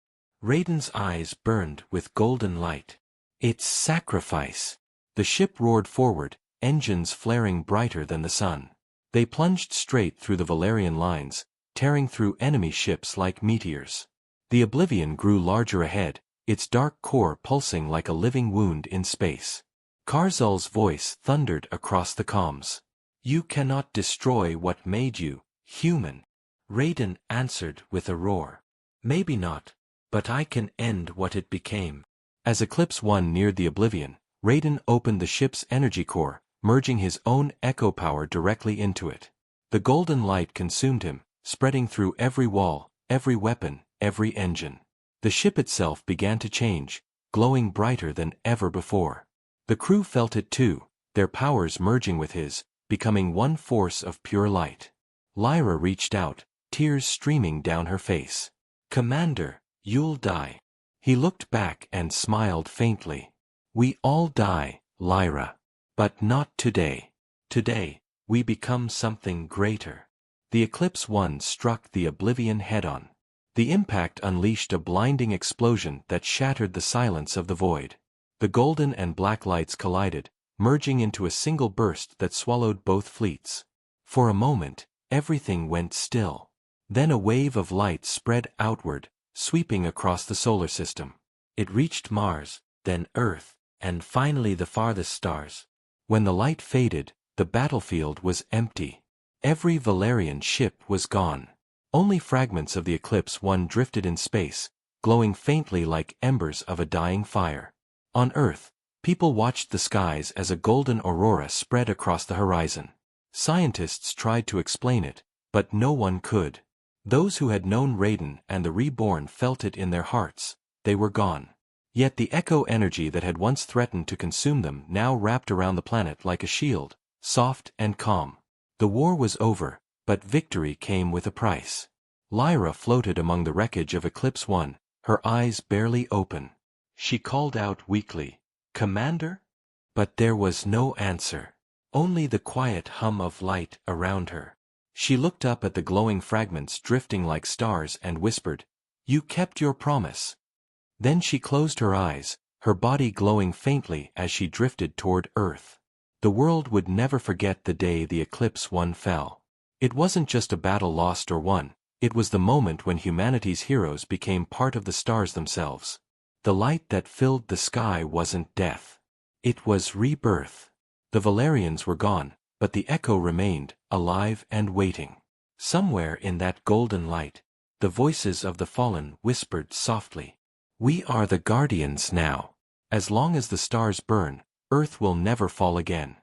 Raiden's eyes burned with golden light. It's sacrifice. The ship roared forward, engines flaring brighter than the sun. They plunged straight through the Valerian lines, tearing through enemy ships like meteors. The Oblivion grew larger ahead, its dark core pulsing like a living wound in space. Karzal's voice thundered across the comms. You cannot destroy what made you human. Raiden answered with a roar. Maybe not, but I can end what it became. As Eclipse 1 neared the Oblivion, Raiden opened the ship's energy core, merging his own echo power directly into it. The golden light consumed him, spreading through every wall, every weapon, every engine. The ship itself began to change, glowing brighter than ever before. The crew felt it too, their powers merging with his, becoming one force of pure light. Lyra reached out, tears streaming down her face. Commander, you'll die. He looked back and smiled faintly. We all die, Lyra. But not today. Today, we become something greater. The Eclipse 1 struck the Oblivion head-on. The impact unleashed a blinding explosion that shattered the silence of the void. The golden and black lights collided, merging into a single burst that swallowed both fleets. For a moment, everything went still. Then a wave of light spread outward, sweeping across the solar system. It reached Mars, then Earth, and finally the farthest stars. When the light faded, the battlefield was empty. Every Valerian ship was gone. Only fragments of the Eclipse 1 drifted in space, glowing faintly like embers of a dying fire. On Earth, people watched the skies as a golden aurora spread across the horizon. Scientists tried to explain it, but no one could. Those who had known Raiden and the Reborn felt it in their hearts. They were gone. Yet the echo energy that had once threatened to consume them now wrapped around the planet like a shield, soft and calm. The war was over, but victory came with a price. Lyra floated among the wreckage of Eclipse 1, her eyes barely open. She called out weakly, "Commander?" But there was no answer. Only the quiet hum of light around her. She looked up at the glowing fragments drifting like stars and whispered, "You kept your promise." Then she closed her eyes, her body glowing faintly as she drifted toward Earth. The world would never forget the day the Eclipse 1 fell. It wasn't just a battle lost or won, it was the moment when humanity's heroes became part of the stars themselves. The light that filled the sky wasn't death. It was rebirth. The Valerians were gone, but the echo remained, alive and waiting. Somewhere in that golden light, the voices of the fallen whispered softly, "We are the guardians now. As long as the stars burn, Earth will never fall again."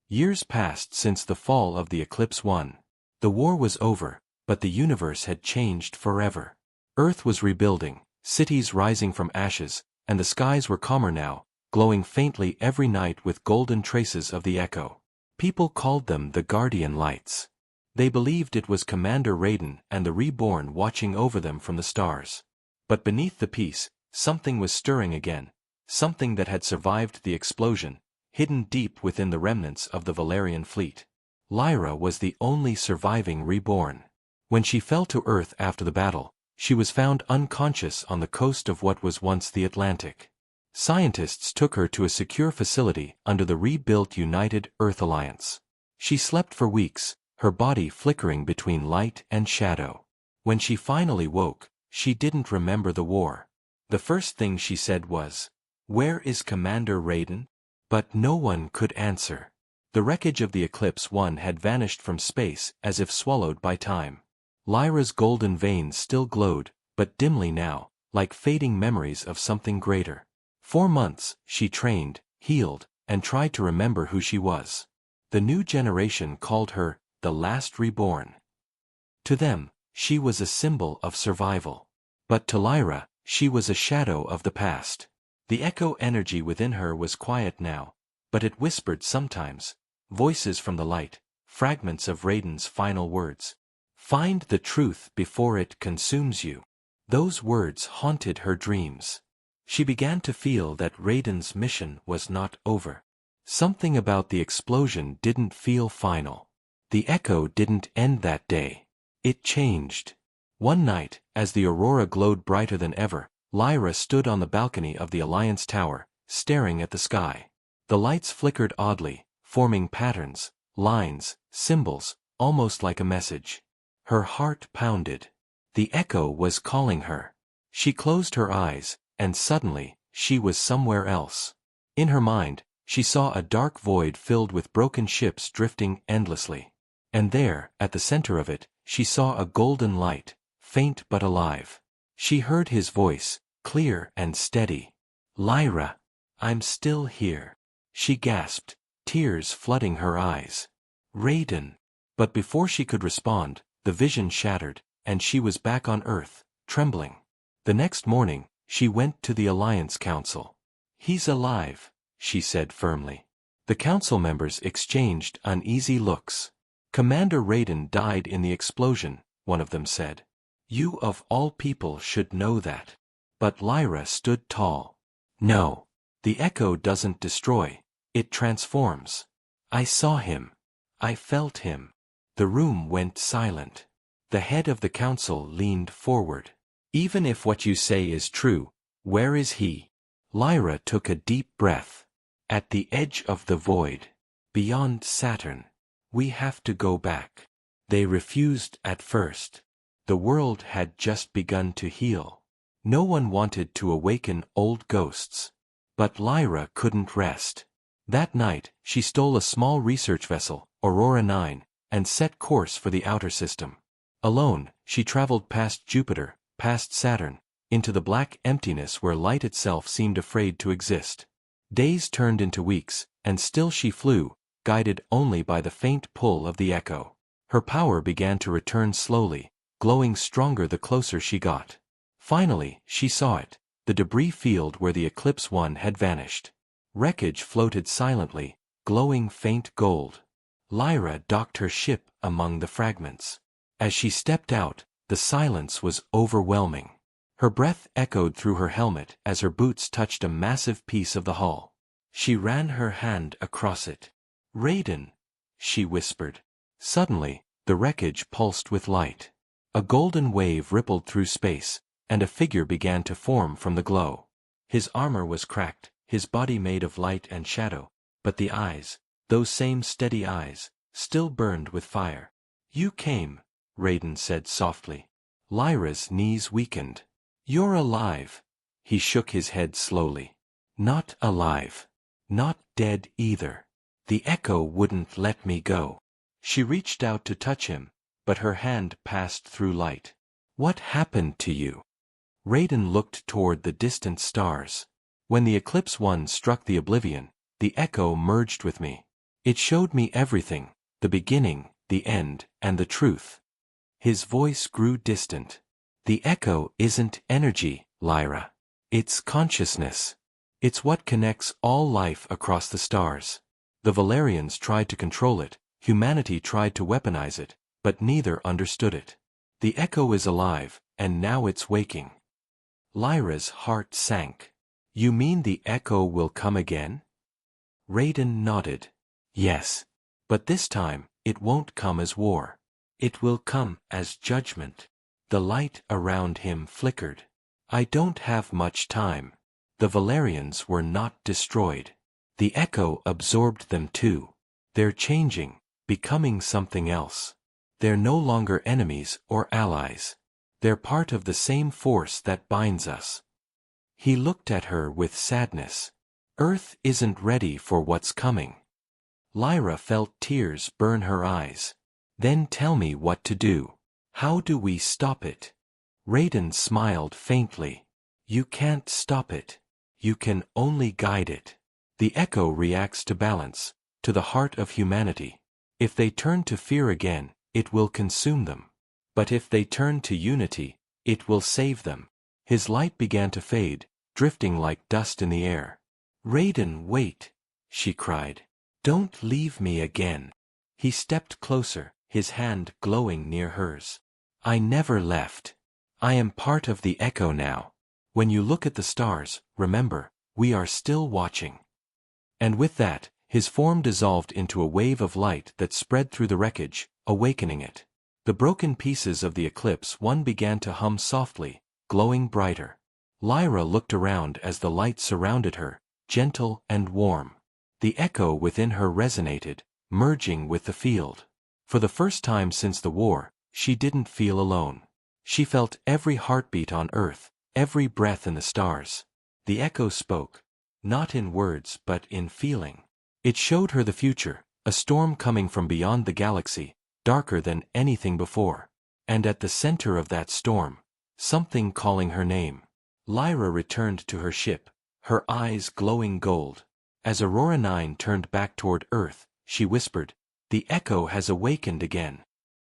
Years passed since the fall of the Eclipse 1. The war was over, but the universe had changed forever. Earth was rebuilding, cities rising from ashes, and the skies were calmer now, glowing faintly every night with golden traces of the echo. People called them the Guardian Lights. They believed it was Commander Raiden and the Reborn watching over them from the stars. But beneath the peace, something was stirring again, something that had survived the explosion, hidden deep within the remnants of the Valerian fleet. Lyra was the only surviving Reborn. When she fell to earth after the battle, she was found unconscious on the coast of what was once the Atlantic. Scientists took her to a secure facility under the rebuilt United Earth Alliance. She slept for weeks, her body flickering between light and shadow. When she finally woke, she didn't remember the war. The first thing she said was, "Where is Commander Raiden?" But no one could answer. The wreckage of the Eclipse One had vanished from space as if swallowed by time. Lyra's golden veins still glowed, but dimly now, like fading memories of something greater. 4 months, she trained, healed, and tried to remember who she was. The new generation called her the last Reborn. To them, she was a symbol of survival. But to Lyra, she was a shadow of the past. The echo energy within her was quiet now, but it whispered sometimes, voices from the light, fragments of Raiden's final words. "Find the truth before it consumes you." Those words haunted her dreams. She began to feel that Raiden's mission was not over. Something about the explosion didn't feel final. The echo didn't end that day. It changed. One night, as the aurora glowed brighter than ever, Lyra stood on the balcony of the Alliance Tower, staring at the sky. The lights flickered oddly, forming patterns, lines, symbols, almost like a message. Her heart pounded. The echo was calling her. She closed her eyes, and suddenly, she was somewhere else. In her mind, she saw a dark void filled with broken ships drifting endlessly. And there, at the center of it, she saw a golden light, faint but alive. She heard his voice, clear and steady. "Lyra, I'm still here," she gasped, tears flooding her eyes. "Raiden." But before she could respond, the vision shattered, and she was back on Earth, trembling. The next morning, she went to the Alliance Council. "He's alive," she said firmly. The council members exchanged uneasy looks. "Commander Raiden died in the explosion," one of them said. "You of all people should know that." But Lyra stood tall. "No. The echo doesn't destroy, it transforms. I saw him. I felt him." The room went silent. The head of the council leaned forward. "Even if what you say is true, where is he?" Lyra took a deep breath. "At the edge of the void. Beyond Saturn. We have to go back." They refused at first. The world had just begun to heal. No one wanted to awaken old ghosts. But Lyra couldn't rest. That night, she stole a small research vessel, Aurora 9, and set course for the outer system. Alone, she traveled past Jupiter, past Saturn, into the black emptiness where light itself seemed afraid to exist. Days turned into weeks, and still she flew, guided only by the faint pull of the echo. Her power began to return slowly, glowing stronger the closer she got. Finally, she saw it, the debris field where the Eclipse One had vanished. Wreckage floated silently, glowing faint gold. Lyra docked her ship among the fragments. As she stepped out, the silence was overwhelming. Her breath echoed through her helmet as her boots touched a massive piece of the hull. She ran her hand across it. "Raiden," she whispered. Suddenly, the wreckage pulsed with light. A golden wave rippled through space, and a figure began to form from the glow. His armor was cracked, his body made of light and shadow, but the eyes, those same steady eyes, still burned with fire. "You came," Raiden said softly. Lyra's knees weakened. "You're alive." He shook his head slowly. "Not alive. Not dead either. The echo wouldn't let me go." She reached out to touch him, but her hand passed through light. "What happened to you?" Raiden looked toward the distant stars. "When the Eclipse One struck the oblivion, the echo merged with me. It showed me everything, the beginning, the end, and the truth." His voice grew distant. "The echo isn't energy," Lyra. It's consciousness. It's what connects all life across the stars. The Valerians tried to control it, humanity tried to weaponize it, but neither understood it. The echo is alive, and now it's waking. Lyra's heart sank. You mean the echo will come again? Raiden nodded. Yes. But this time, it won't come as war. It will come as judgment. The light around him flickered. I don't have much time. The Valerians were not destroyed. The echo absorbed them too. They're changing, becoming something else. They're no longer enemies or allies. They're part of the same force that binds us. He looked at her with sadness. Earth isn't ready for what's coming. Lyra felt tears burn her eyes. Then tell me what to do. How do we stop it? Raiden smiled faintly. You can't stop it. You can only guide it. The echo reacts to balance, to the heart of humanity. If they turn to fear again, it will consume them. But if they turn to unity, it will save them. His light began to fade, drifting like dust in the air. Raiden, wait, she cried. Don't leave me again. He stepped closer, his hand glowing near hers. I never left. I am part of the echo now. When you look at the stars, remember, we are still watching. And with that, his form dissolved into a wave of light that spread through the wreckage, awakening it. The broken pieces of the Eclipse One began to hum softly, glowing brighter. Lyra looked around as the light surrounded her, gentle and warm. The echo within her resonated, merging with the field. For the first time since the war, she didn't feel alone. She felt every heartbeat on Earth, every breath in the stars. The echo spoke, not in words but in feeling. It showed her the future, a storm coming from beyond the galaxy, darker than anything before. And at the center of that storm, something calling her name. Lyra returned to her ship, her eyes glowing gold. As Aurora 9 turned back toward Earth, she whispered, "The echo has awakened again."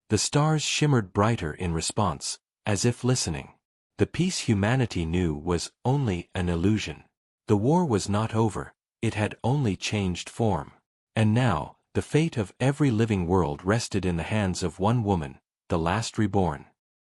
The stars shimmered brighter in response, as if listening. The peace humanity knew was only an illusion. The war was not over, it had only changed form. And now, the fate of every living world rested in the hands of one woman, the last reborn.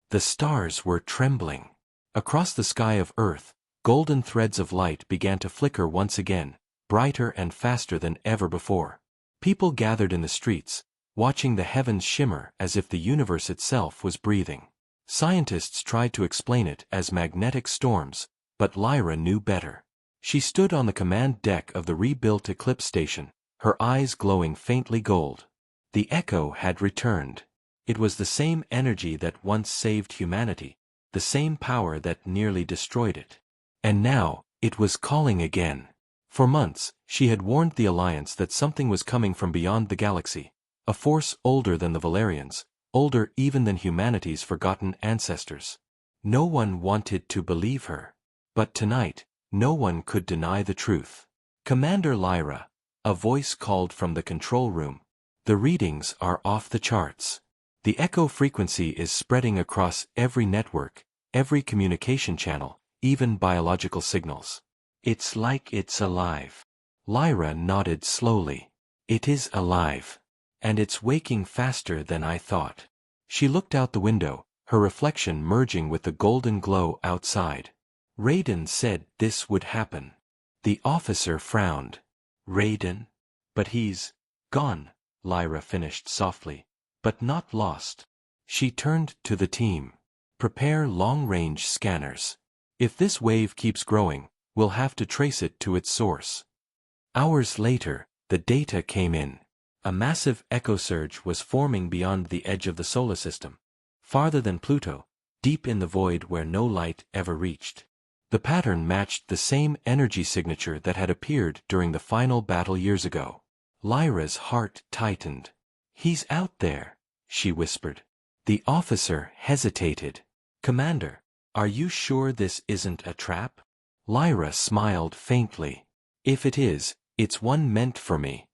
The stars were trembling. Across the sky of Earth, golden threads of light began to flicker once again, brighter and faster than ever before. People gathered in the streets, watching the heavens shimmer as if the universe itself was breathing. Scientists tried to explain it as magnetic storms, but Lyra knew better. She stood on the command deck of the rebuilt Eclipse station, her eyes glowing faintly gold. The echo had returned. It was the same energy that once saved humanity, the same power that nearly destroyed it. And now, it was calling again. For months, she had warned the Alliance that something was coming from beyond the galaxy, a force older than the Valerians, older even than humanity's forgotten ancestors. No one wanted to believe her. But tonight, no one could deny the truth. "Commander Lyra," a voice called from the control room. "The readings are off the charts. The echo frequency is spreading across every network, every communication channel, even biological signals. It's like it's alive." Lyra nodded slowly. "It is alive. And it's waking faster than I thought." She looked out the window, her reflection merging with the golden glow outside. "Raiden said this would happen." The officer frowned. "Raiden? But he's gone," Lyra finished softly. "But not lost." She turned to the team. "Prepare long-range scanners. If this wave keeps growing, we'll have to trace it to its source." Hours later, the data came in. A massive echo surge was forming beyond the edge of the solar system, farther than Pluto, deep in the void where no light ever reached. The pattern matched the same energy signature that had appeared during the final battle years ago. Lyra's heart tightened. "He's out there," she whispered. The officer hesitated. "Commander, are you sure this isn't a trap?" Lyra smiled faintly. "If it is, it's one meant for me."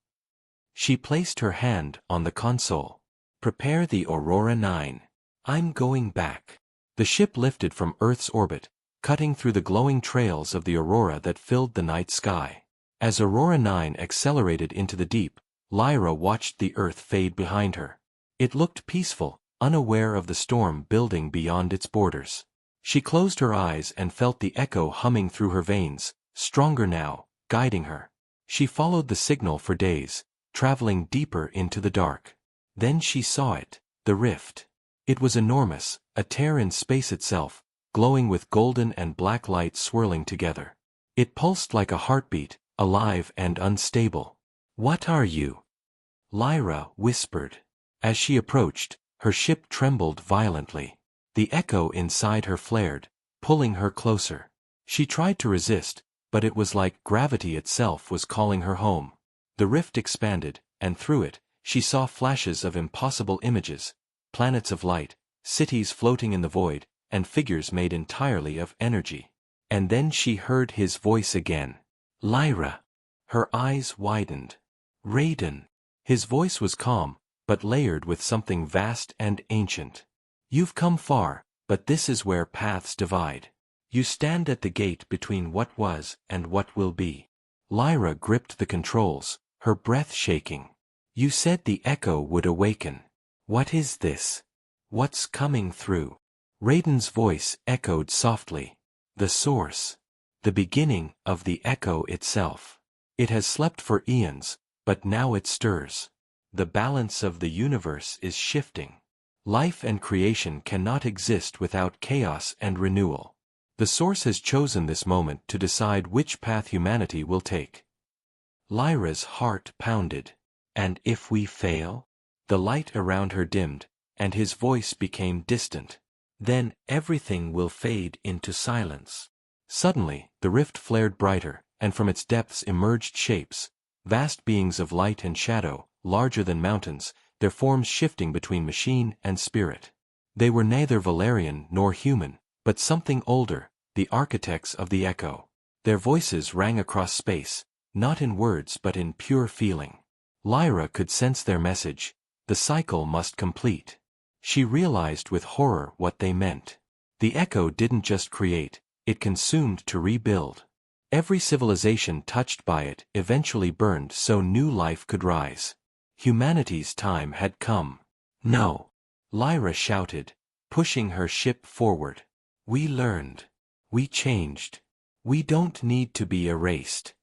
She placed her hand on the console. "Prepare the Aurora 9. I'm going back." The ship lifted from Earth's orbit, cutting through the glowing trails of the aurora that filled the night sky. As Aurora 9 accelerated into the deep, Lyra watched the earth fade behind her. It looked peaceful, unaware of the storm building beyond its borders. She closed her eyes and felt the echo humming through her veins, stronger now, guiding her. She followed the signal for days, traveling deeper into the dark. Then she saw it, the rift. It was enormous, a tear in space itself, glowing with golden and black light swirling together. It pulsed like a heartbeat, alive and unstable. "What are you?" Lyra whispered. As she approached, her ship trembled violently. The echo inside her flared, pulling her closer. She tried to resist, but it was like gravity itself was calling her home. The rift expanded, and through it, she saw flashes of impossible images, planets of light, cities floating in the void, and figures made entirely of energy. And then she heard his voice again. "Lyra." Her eyes widened. "Raiden." His voice was calm, but layered with something vast and ancient. "You've come far, but this is where paths divide. You stand at the gate between what was and what will be." Lyra gripped the controls, her breath shaking. "You said the echo would awaken. What is this? What's coming through?" Raiden's voice echoed softly. "The source. The beginning of the echo itself. It has slept for eons, but now it stirs. The balance of the universe is shifting. Life and creation cannot exist without chaos and renewal. The source has chosen this moment to decide which path humanity will take." Lyra's heart pounded. "And if we fail?" The light around her dimmed, and his voice became distant. "Then everything will fade into silence." Suddenly, the rift flared brighter, and from its depths emerged shapes, vast beings of light and shadow, larger than mountains, their forms shifting between machine and spirit. They were neither Valerian nor human, but something older, the architects of the echo. Their voices rang across space, not in words but in pure feeling. Lyra could sense their message: the cycle must complete. She realized with horror what they meant. The echo didn't just create, it consumed to rebuild. Every civilization touched by it eventually burned so new life could rise. Humanity's time had come. "No!" Lyra shouted, pushing her ship forward. "We learned. We changed. We don't need to be erased."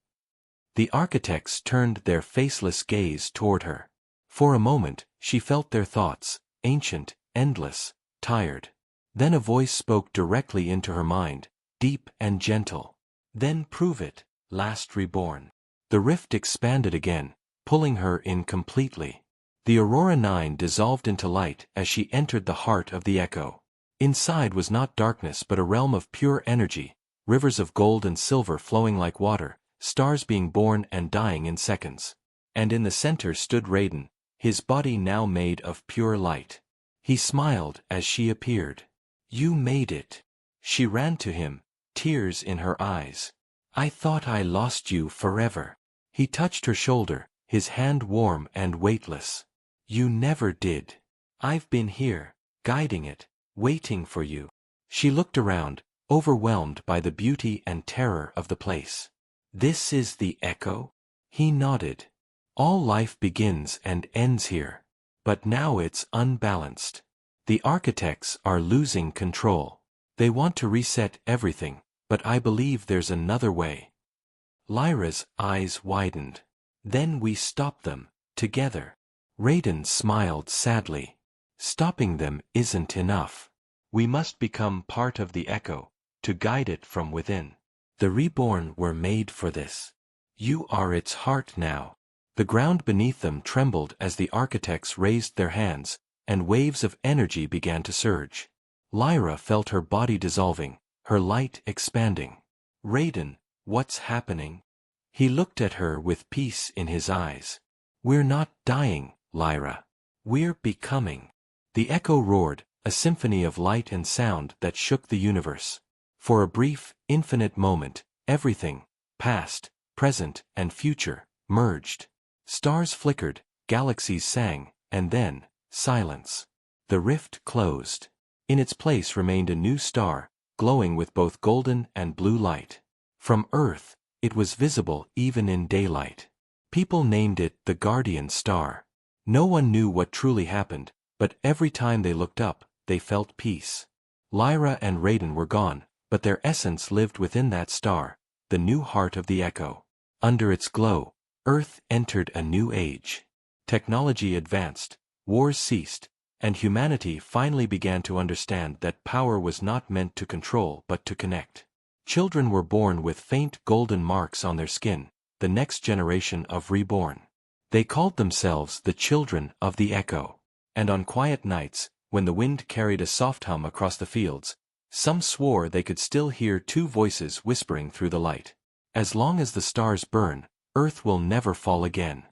The architects turned their faceless gaze toward her. For a moment, she felt their thoughts, ancient, endless, tired. Then a voice spoke directly into her mind, deep and gentle. "Then prove it, last reborn." The rift expanded again, pulling her in completely. The Aurora 9 dissolved into light as she entered the heart of the echo. Inside was not darkness but a realm of pure energy, rivers of gold and silver flowing like water, stars being born and dying in seconds. And in the center stood Raiden, his body now made of pure light. He smiled as she appeared. "You made it." She ran to him, tears in her eyes. "I thought I lost you forever." He touched her shoulder, his hand warm and weightless. "You never did. I've been here, guiding it, waiting for you." She looked around, overwhelmed by the beauty and terror of the place. "This is the echo?" He nodded. "All life begins and ends here. But now it's unbalanced. The architects are losing control. They want to reset everything, but I believe there's another way." Lyra's eyes widened. "Then we stop them, together." Raiden smiled sadly. "Stopping them isn't enough. We must become part of the echo, to guide it from within. The reborn were made for this. You are its heart now." The ground beneath them trembled as the architects raised their hands, and waves of energy began to surge. Lyra felt her body dissolving, her light expanding. "Raiden, what's happening?" He looked at her with peace in his eyes. "We're not dying, Lyra. We're becoming." The echo roared, a symphony of light and sound that shook the universe. For a brief, infinite moment, everything, past, present, and future, merged. Stars flickered, galaxies sang, and then, silence. The rift closed. In its place remained a new star, glowing with both golden and blue light. From Earth, it was visible even in daylight. People named it the Guardian Star. No one knew what truly happened, but every time they looked up, they felt peace. Lyra and Raiden were gone, but their essence lived within that star, the new heart of the Echo. Under its glow, Earth entered a new age. Technology advanced, wars ceased, and humanity finally began to understand that power was not meant to control but to connect. Children were born with faint golden marks on their skin, the next generation of reborn. They called themselves the Children of the Echo. And on quiet nights, when the wind carried a soft hum across the fields, some swore they could still hear two voices whispering through the light. As long as the stars burn, Earth will never fall again.